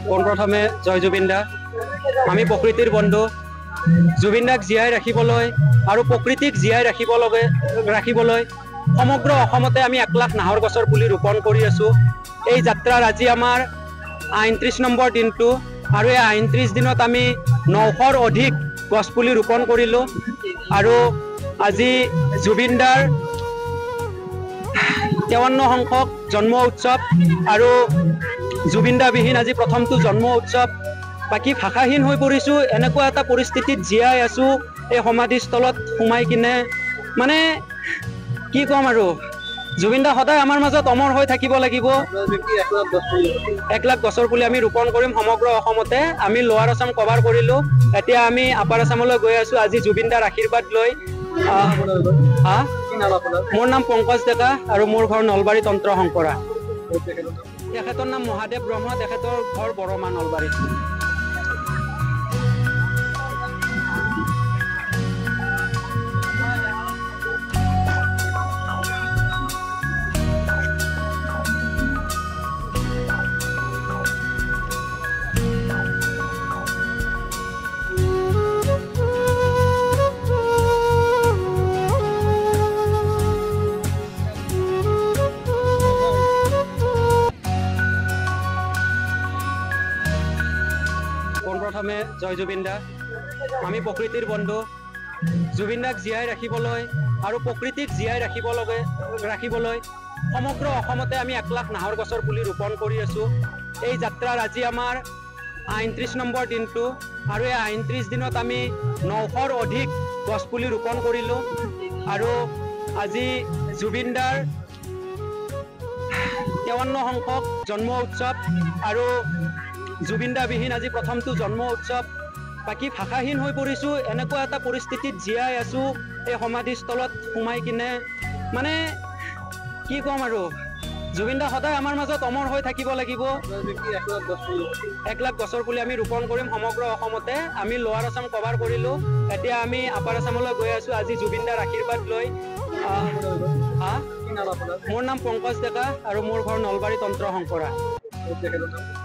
পোনপ্ৰথমে জয় জুবিন দা। আমি প্ৰকৃতিৰ বন্ধু। জুবিন দাক জীয়াই ৰাখিবলৈ আৰু প্ৰকৃতিক জীয়াই ৰাখিবলৈ সমগ্ৰ অসমতে আমি 1 লাখ নাহৰ গছৰ পুলি ৰোপণ কৰি আছোঁ। এই যাত্ৰাৰ আজি আমাৰ ৩৯ নম্বৰ দিনটো আৰু এই ৩৯ দিনত আমি ৯০০ৰ অধিক গছপুলি ৰোপণ কৰিলোঁ। আৰু আজি জুবিন দাৰ 53 সংখ্যক জন্ম উৎসৱ আৰু জুবিন দা বিহীন আজি প্ৰথমটো জন্ম উৎসৱ। বাকী ভাষাহীন হৈ পৰিছোঁ। এনেকুৱা এটা পৰিস্থিতিত জীয়াই আছোঁ এই সমাধিস্থলত সোমাই কিনে। মানে কি ক'ম আৰু, জুবিন দা সদায় আমাৰ মাজত অমৰ হৈ থাকিব লাগিব। 1 লাখ গছৰ পুলি আমি ৰোপণ কৰিম সমগ্ৰ অসমতে। আমি লোৱাৰ আছাম কভাৰ কৰিলোঁ, এতিয়া আমি আপাৰ আছামলৈ গৈ আছোঁ আজি জুবিন দাৰ আশীৰ্বাদ লৈ। মোৰ নাম পংকজ ডেকা আৰু মোৰ ঘৰ নলবাৰী তন্ত্ৰ শংকৰা। তেখেতৰ নাম মহাদেৱ ব্ৰহ্ম, তেখেতৰ ঘৰ বৰমা নলবাৰী। পোনপ্ৰথমে জয় জুবিন দা। আমি প্ৰকৃতিৰ বন্ধু। জুবিন দাক জীয়াই ৰাখিবলৈ আৰু প্ৰকৃতিক জীয়াই ৰাখিবলৈ সমগ্ৰ অসমতে আমি 1 লাখ নাহৰ গছৰ পুলি ৰোপণ কৰি আছোঁ। এই যাত্ৰাৰ আজি আমাৰ ৩৯ নম্বৰ দিনটো আৰু এই ৩৯ দিনত আমি ৯০০ৰ অধিক গছপুলি ৰোপণ কৰিলোঁ। আৰু আজি জুবিন দাৰ 53 সংখ্যক জন্ম উৎসৱ আৰু জুবিন দা বিহীন আজি প্ৰথমটো জন্ম উৎসৱ। বাকী ভাষাহীন হৈ পৰিছোঁ। এনেকুৱা এটা পৰিস্থিতিত জীয়াই আছোঁ এই সমাধিস্থলত সোমাই কিনে। মানে কি ক'ম আৰু, জুবিন দা সদায় আমাৰ মাজত অমৰ হৈ থাকিব লাগিব। 1 লাখ গছৰ পুলি আমি ৰোপণ কৰিম সমগ্ৰ অসমতে। আমি লোৱাৰ আছাম কভাৰ কৰিলোঁ, এতিয়া আমি আপাৰ আছামলৈ গৈ আছোঁ আজি জুবিন দাৰ আশীৰ্বাদ লৈ। মোৰ নাম পংকজ ডেকা আৰু মোৰ ঘৰ নলবাৰী তন্ত্ৰ শংকৰা।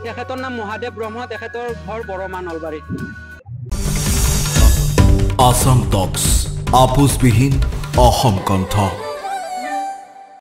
তেখেতৰ নাম মহাদেৱ ব্ৰহ্ম, তেখেতৰ ঘৰ বৰমা নলবাৰী। আসাম টক্স আপোচবিহীন অসম কণ্ঠ।